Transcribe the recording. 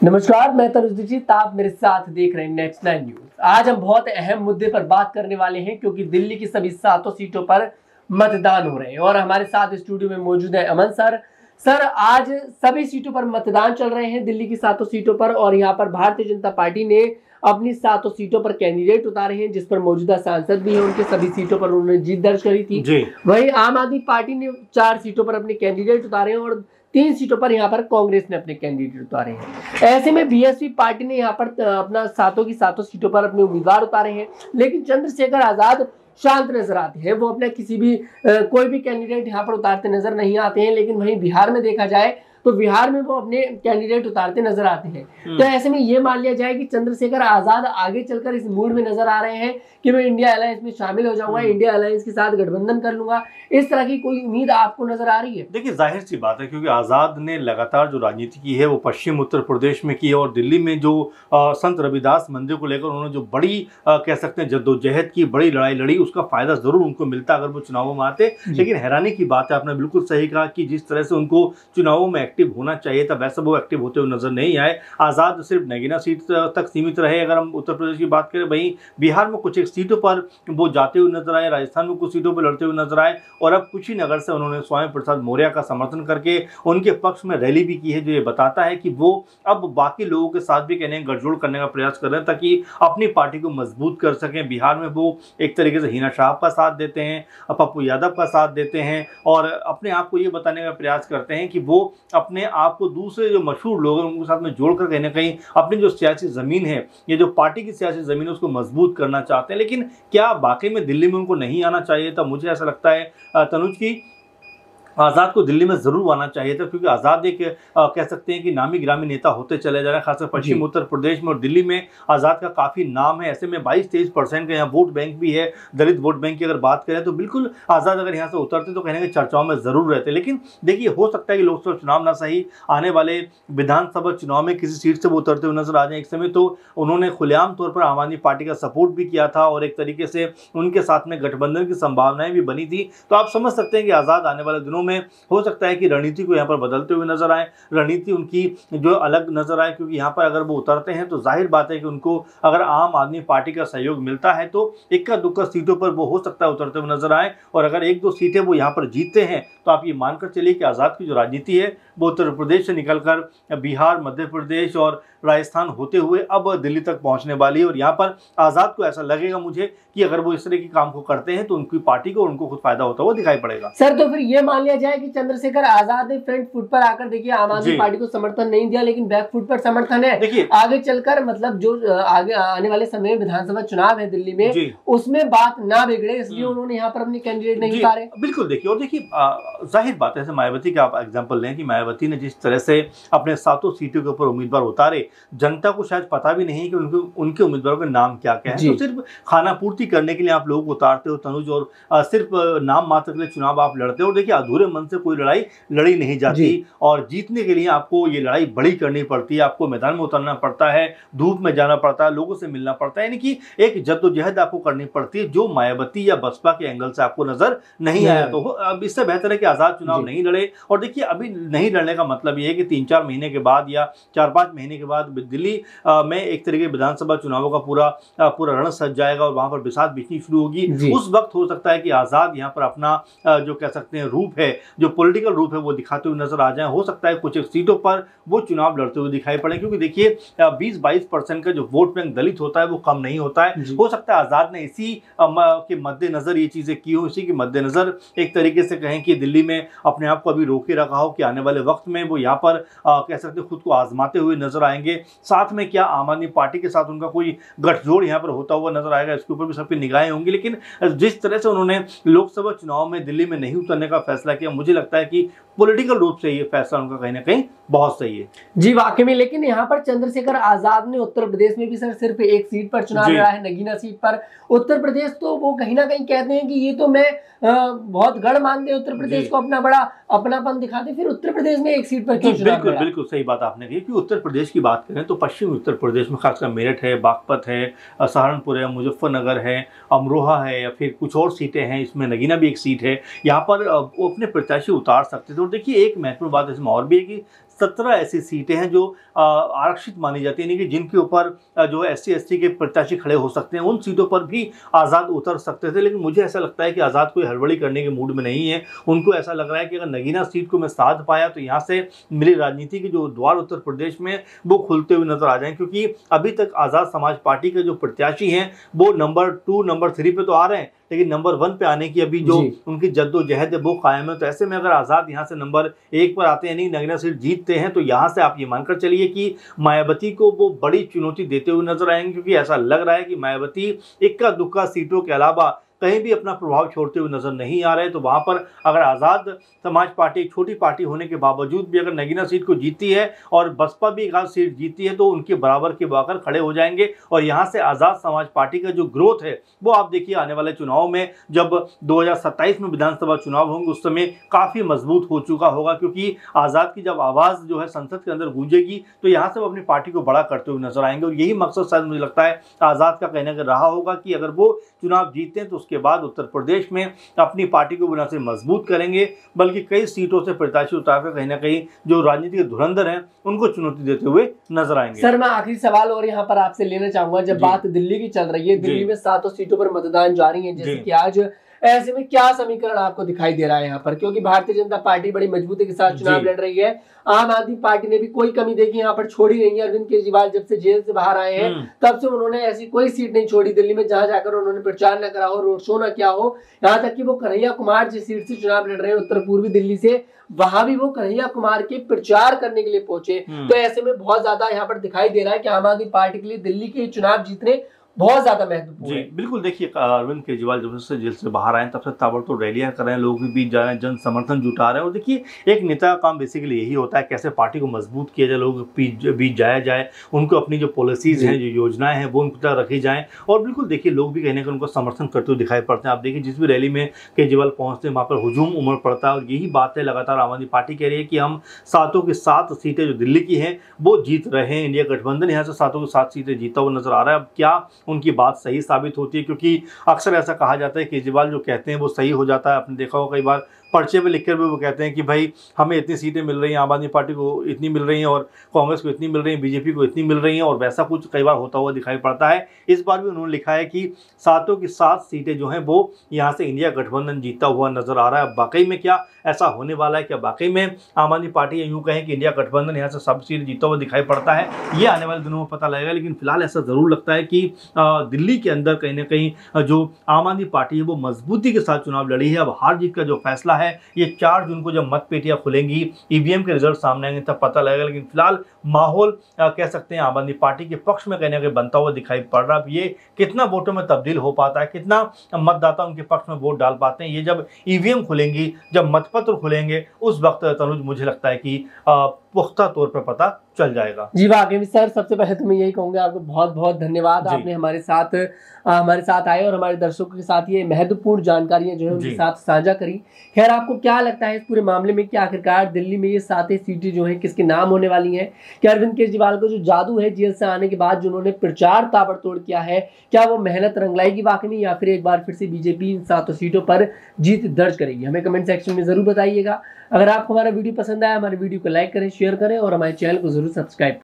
नमस्कार, मैं तनुज दीक्षित, आप मेरे साथ देख रहे हैं नेक्स्ट 9 न्यूज। आज हम बहुत अहम मुद्दे पर बात करने वाले हैं क्योंकि दिल्ली की सभी 7 सीटों पर मतदान हो रहे हैं और हमारे साथ स्टूडियो में मौजूद है अमन सर। सर, आज सभी सीटों पर मतदान चल रहे हैं दिल्ली की 7 सीटों पर और यहाँ पर भारतीय जनता पार्टी ने अपनी 7 सीटों पर कैंडिडेट उतारे हैं, जिस पर मौजूदा सांसद भी हैं। उनके सभी सीटों पर उन्होंने जीत दर्ज करी थी। वहीं आम आदमी पार्टी ने 4 सीटों पर अपने कैंडिडेट उतारे हैं और 3 सीटों पर यहाँ पर कांग्रेस ने अपने कैंडिडेट उतारे हैं। ऐसे में बीएसपी पार्टी ने यहाँ पर अपना 7 की 7 सीटों पर अपने उम्मीदवार उतारे हैं, लेकिन चंद्रशेखर आजाद शांत नजर आते हैं। वो अपने किसी भी कोई भी कैंडिडेट यहाँ पर उतारते नजर नहीं आते हैं। लेकिन वहीं बिहार में देखा जाए तो बिहार में वो अपने कैंडिडेट उतारते नजर आते हैं। तो ऐसे में ये मान लिया जाए कि चंद्रशेखर आजाद आगे चलकर इस मूड में नजर आ रहे हैं कि मैं इंडिया अलायंस में शामिल हो जाऊंगा, इंडिया अलायंस के साथ गठबंधन कर लूंगा। इस तरह की कोई उम्मीद आपको नजर आ रही है? देखिए, जाहिर सी बात है, क्योंकि आजाद ने लगातार जो राजनीति की है वो पश्चिम उत्तर प्रदेश में की है और दिल्ली में जो संत रविदास मंदिर को लेकर उन्होंने जो बड़ी कह सकते हैं जद्दोजहद की, बड़ी लड़ाई लड़ी, उसका फायदा जरूर उनको मिलता अगर वो चुनावों में आते। लेकिन हैरानी की बात है, आपने बिल्कुल सही कहा कि जिस तरह से उनको चुनावों में एक्टिव होना चाहिए था वैसा वो एक्टिव होते हुए नजर नहीं आए। आजाद सिर्फ नगीना सीट तक सीमित रहे अगर हम उत्तर प्रदेश की बात करें। वहीं बिहार में कुछ एक सीटों पर वो जाते हुए नजर आए, राजस्थान में कुछ सीटों पर लड़ते हुए नजर आए और अब कुशीनगर से उन्होंने स्वामी प्रसाद मौर्य का समर्थन करके उनके पक्ष में रैली भी की है, जो ये बताता है कि वो अब बाकी लोगों के साथ भी कहने गठजोड़ करने का प्रयास कर रहे हैं ताकि अपनी पार्टी को मजबूत कर सकें। बिहार में वो एक तरीके से हिना शाह का साथ देते हैं, पप्पू यादव का साथ देते हैं और अपने आप को ये बताने का प्रयास करते हैं कि वो अपने आप को दूसरे जो मशहूर लोग हैं उनके साथ में जोड़कर कहीं ना कहीं अपनी जो सियासी जमीन है, ये जो पार्टी की सियासी जमीन है, उसको मजबूत करना चाहते हैं। लेकिन क्या वाकई में दिल्ली में उनको नहीं आना चाहिए था? मुझे ऐसा लगता है तनुज की आज़ाद को दिल्ली में जरूर आना चाहिए था, क्योंकि आज़ाद एक कह सकते हैं कि नामी ग्रामी नेता होते चले जा रहे हैं, खासकर पश्चिम उत्तर प्रदेश में और दिल्ली में आज़ाद का काफ़ी नाम है। ऐसे में 22-23% का यहाँ वोट बैंक भी है, दलित वोट बैंक की अगर बात करें तो बिल्कुल आज़ाद अगर यहाँ से उतरते तो कहने के चर्चाओं में ज़रूर रहते। लेकिन देखिए, हो सकता है कि लोकसभा चुनाव ना सही, आने वाले विधानसभा चुनाव में किसी सीट से वो उतरते हुए नजर आ जाए। एक समय तो उन्होंने खुलेआम तौर पर आम आदमी पार्टी का सपोर्ट भी किया था और एक तरीके से उनके साथ में गठबंधन की संभावनाएं भी बनी थी। तो आप समझ सकते हैं कि आज़ाद आने वाले दिनों में हो सकता है कि रणनीति को यहाँ पर बदलते हुए नजर आए, रणनीति उनकी जो अलग नजर आए, क्योंकि यहाँ पर अगर वो उतरते हैं तो जाहिर बात है कि उनको अगर आम आदमी पार्टी का सहयोग मिलता है तो इक्का दुक्का सीटों पर वो हो सकता है उतरते हुए नजर आए और अगर 1-2 सीटें वो यहाँ पर जीतते हैं तो आप ये मानकर चलिए कि आज़ाद की जो राजनीति है वो उत्तर प्रदेश से निकलकर बिहार, मध्य प्रदेश और राजस्थान होते हुए अब दिल्ली तक पहुंचने वाली है। और यहाँ पर आज़ाद को ऐसा लगेगा मुझे कि अगर वो इस तरह के काम को करते हैं तो उनकी पार्टी को उनको खुद फायदा होता हुआ दिखाई पड़ेगा। सर, तो फिर ये मान लिया जाए कि चंद्रशेखर आजाद ने फ्रंट फुट पर आकर, देखिए, आम आदमी पार्टी को समर्थन नहीं दिया लेकिन बैक फुट पर समर्थन है। देखिए, आगे चलकर मतलब जो आगे आने वाले समय में विधानसभा चुनाव है दिल्ली में, उसमें बात ना बिगड़े इसलिए उन्होंने यहाँ पर अपने कैंडिडेट नहीं उतारे। बिल्कुल, देखिए, और देखिए जाहिर बात है, मायावती का आप एग्जाम्पल लें कि मायावती ने जिस तरह से अपने 7 सीटों के ऊपर उम्मीदवार उतारे, जनता को शायद पता भी नहीं कि उनके उम्मीदवारों के नाम क्या क्या है। तो सिर्फ खाना पूर्ति करने के लिए आप लोगों को उतारते हो तनुज, और सिर्फ नाम मात्र के लिए चुनाव आप लड़ते हो। देखिए, अधूरे मन से कोई लड़ाई लड़ी नहीं जाती और जीतने के लिए आपको ये लड़ाई बड़ी करनी पड़ती है, आपको मैदान में उतरना पड़ता है, धूप में जाना पड़ता है, लोगों से मिलना पड़ता है, यानी कि एक जद्दोजहद आपको करनी पड़ती है जो मायावती या बसपा के एंगल से आपको नजर नहीं आया। तो अब इससे बेहतर है कि आज़ाद चुनाव नहीं लड़े। और देखिए, अभी नहीं लड़ने का मतलब ये है कि 3-4 महीने के बाद या 4-5 महीने के बाद दिल्ली में एक तरीके विधानसभा चुनावों का पूरा रण सज जाएगा और वहां पर बिसात बिछनी शुरू होगी। उस वक्त हो सकता है कि आज़ाद यहाँ पर अपना जो कह सकते हैं रूप है, जो पॉलिटिकल रूप है, वो दिखाते हुए नजर आ जाए। हो सकता है कुछ एक सीटों पर वो चुनाव लड़ते हुए दिखाई पड़े, क्योंकि देखिए 20-22% का जो वोट बैंक दलित होता है वो कम नहीं होता है। हो सकता है आज़ाद ने इसी के मद्देनजर ये चीजें की हो, इसी के मद्देनजर एक तरीके से कहें कि दिल्ली में अपने आप को अभी रोके रखा हो कि आने वाले वक्त में वो यहाँ पर कह सकते हैं खुद को आजमाते हुए नजर आएंगे। साथ में क्या आम आदमी पार्टी के साथ उनका कोई गठजोड़ यहाँ पर होता हुआ नजर आएगा, इसके ऊपर भी सबकी निगाहें होंगी। लेकिन जिस तरह से उन्होंने लोकसभा चुनाव में दिल्ली में नहीं उतरने का फैसला किया, मुझे लगता है कि पॉलिटिकल रूप से ये फैसला उनका कहीं ना कहीं बहुत सही है। जी, वाकई में। लेकिन यहाँ पर चंद्रशेखर आजाद ने उत्तर प्रदेश में भी सर सिर्फ एक सीट पर चुनाव लड़ा है, नगीना सीट पर। उत्तर प्रदेश तो वो कहीं ना कहीं कहते हैं कि ये तो मैं बहुत गढ़ मानते हैं उत्तर प्रदेश को, अपना बड़ा अपनापन दिखाते, फिर उत्तर प्रदेश में एक सीट पर क्यों चुनाव लड़ा? बिल्कुल सही बात आपने कही कि उत्तर प्रदेश की बात करें तो पश्चिमी उत्तर प्रदेश में खासकर मेरठ है, बागपत है, सहारनपुर है, मुजफ्फरनगर है, अमरोहा है या फिर कुछ और सीटें हैं, इसमें नगीना भी एक सीट है। यहाँ पर वो अपने प्रत्याशी उतार सकते थे। और देखिए, एक महत्वपूर्ण बात इसमें और भी है कि 17 ऐसी सीटें हैं जो आरक्षित मानी जाती है, यानी कि जिनके ऊपर जो SC ST के प्रत्याशी खड़े हो सकते हैं। उन सीटों पर भी आज़ाद उतर सकते थे, लेकिन मुझे ऐसा लगता है कि आज़ाद कोई हड़बड़ी करने के मूड में नहीं है। उनको ऐसा लग रहा है कि अगर नगीना सीट को मैं साध पाया तो यहाँ से मेरी राजनीति के जो द्वार उत्तर प्रदेश में वो खुलते हुए नजर आ जाएं, क्योंकि अभी तक आज़ाद समाज पार्टी के जो प्रत्याशी हैं वो नंबर 2 नंबर 3 पे तो आ रहे हैं, लेकिन नंबर 1 पे आने की अभी जो उनकी जद्दोजहद है वो कायम है। तो ऐसे में अगर आज़ाद यहाँ से नंबर 1 पर आते हैं, यानी नगीना सीट जीतते हैं, तो यहाँ से आप ये मानकर चलिए कि मायावती को वो बड़ी चुनौती देते हुए नजर आएंगे, क्योंकि ऐसा लग रहा है कि मायावती इक्का दुक्का सीटों के अलावा कहीं भी अपना प्रभाव छोड़ते हुए नजर नहीं आ रहे। तो वहां पर अगर आज़ाद समाज पार्टी एक छोटी पार्टी होने के बावजूद भी अगर नगीना सीट को जीतती है और बसपा भी एक आध सीट जीतती है, तो उनके बराबर के आकर खड़े हो जाएंगे। और यहाँ से आज़ाद समाज पार्टी का जो ग्रोथ है वो आप देखिए आने वाले चुनाव में, जब 2027 में विधानसभा चुनाव होंगे उस समय काफ़ी मजबूत हो चुका होगा, क्योंकि आज़ाद की जब आवाज़ जो है संसद के अंदर गूंजेगी तो यहाँ से वो अपनी पार्टी को बड़ा करते हुए नजर आएंगे। और यही मकसद शायद मुझे लगता है आज़ाद का कहना रहा होगा कि अगर वो चुनाव जीतते हैं तो उसके बाद उत्तर प्रदेश में अपनी पार्टी को न सिर्फ मजबूत करेंगे बल्कि कई सीटों से प्रत्याशी उतारकर कहीं ना कहीं जो राजनीतिक धुरंधर हैं उनको चुनौती देते हुए नजर आएंगे। सर, मैं आखिरी सवाल और यहाँ पर आपसे लेना चाहूंगा। जब बात दिल्ली की चल रही है, दिल्ली में 7 सीटों पर मतदान जारी है जैसे कि आज, ऐसे में क्या समीकरण आपको दिखाई दे रहा है यहाँ पर? क्योंकि भारतीय जनता पार्टी बड़ी मजबूती के साथ चुनाव लड़ रही है, आम आदमी पार्टी ने भी कोई कमी देखी यहाँ पर छोड़ी नहीं है। अरविंद केजरीवाल जब से जेल से बाहर आए हैं तब से उन्होंने ऐसी कोई सीट नहीं छोड़ी दिल्ली में जहां जाकर उन्होंने प्रचार न करा हो, रोड शो न किया हो। यहाँ तक कि वो कन्हैया कुमार जिस सीट से चुनाव लड़ रहे हैं उत्तर पूर्वी दिल्ली से, वहां भी वो कन्हैया कुमार के प्रचार करने के लिए पहुंचे। तो ऐसे में बहुत ज्यादा यहाँ पर दिखाई दे रहा है कि आम आदमी पार्टी के लिए दिल्ली के चुनाव जीतने बहुत ज्यादा महत्वपूर्ण है। बिल्कुल, देखिए अरविंद केजरीवाल जब से जेल से बाहर आए तब से ताबड़तोड़ रैलियां कर रहे हैं, लोग भी बीच जा रहे हैं, जन समर्थन जुटा रहे हैं। और देखिए एक नेता का काम बेसिकली यही होता है, कैसे पार्टी को मजबूत किया जाए, लोग बीच जाया जाए, उनको अपनी जो पॉलिसीज हैं, जो योजनाएं हैं वो उन तक रखी जाएं। और बिल्कुल देखिए लोग भी कहीं ना कहीं उनको समर्थन करते हुए दिखाई पड़ते हैं। आप देखिए जिस भी रैली में केजरीवाल पहुंचते हैं वहाँ पर हुजूम उमड़ पड़ता है। और यही बात है लगातार आम आदमी पार्टी कह रही है कि हम 7 की 7 सीटें जो दिल्ली की हैं वो जीत रहे हैं। इंडिया गठबंधन यहाँ से 7 की 7 सीटें जीता हुआ नजर आ रहा है। अब क्या उनकी बात सही साबित होती है, क्योंकि अक्सर ऐसा कहा जाता है केजरीवाल जो कहते हैं वो सही हो जाता है। आपने देखा होगा कई बार पर्चे पे लिखकर भी वो कहते हैं कि भाई हमें इतनी सीटें मिल रही हैं, आम आदमी पार्टी को इतनी मिल रही हैं और कांग्रेस को इतनी मिल रही हैं, बीजेपी को इतनी मिल रही हैं, और वैसा कुछ कई बार होता हुआ दिखाई पड़ता है। इस बार भी उन्होंने लिखा है कि 7 की 7 सीटें जो हैं वो यहाँ से इंडिया गठबंधन जीतता हुआ नजर आ रहा है। वाकई में क्या ऐसा होने वाला है? क्या वाकई में आम आदमी पार्टी यूँ कहें कि इंडिया गठबंधन यहाँ से सब सीट जीतता हुआ दिखाई पड़ता है? ये आने वाले दिनों में पता लगेगा। लेकिन फिलहाल ऐसा जरूर लगता है कि दिल्ली के अंदर कहीं ना कहीं जो आम आदमी पार्टी है वो मजबूती के साथ चुनाव लड़ी है। अब हार जीत का जो फैसला है ये 4 जून को जब मतपेटियां खुलेंगी, ईवीएम के रिजल्ट सामने आएंगे तब पता लगेगा। लेकिन फिलहाल माहौल कह सकते हैं आम आदमी पार्टी के पक्ष में कहीं ना कहीं बनता हुआ दिखाई पड़ रहा है। ये कितना वोटों में तब्दील हो पाता है, कितना मतदाता उनके पक्ष में वोट डाल पाते हैं, ये जब ईवीएम खुलेंगी, जब मतपत्र खुलेंगे, उस वक्त तनुज मुझे लगता है कि पुख्ता तौर पर पता चल जाएगा। जी वाकई में सर, सबसे पहले तो मैं यही कहूंगा आपको बहुत बहुत धन्यवाद। आपने हमारे साथ आए और हमारे दर्शकों के साथ ये महत्वपूर्ण जानकारियां जो है उनके साथ साझा करी। खैर, आपको क्या लगता है इस पूरे मामले में कि आखिरकार दिल्ली में ये 7 सीटें जो है किसके नाम होने वाली हैं? क्या अरविंद केजरीवाल को जो जादू है जेल से आने के बाद जो उन्होंने प्रचार ताबड़तोड़ किया है, क्या वो मेहनत रंग लाएगी वाकई में, या फिर एक बार फिर से बीजेपी इन 7 सीटों पर जीत दर्ज करेगी? हमें कमेंट सेक्शन में जरूर बताइएगा। अगर आपको हमारा वीडियो पसंद आया, हमारे वीडियो को लाइक करें, शेयर करें और हमारे चैनल को जरूर सब्सक्राइब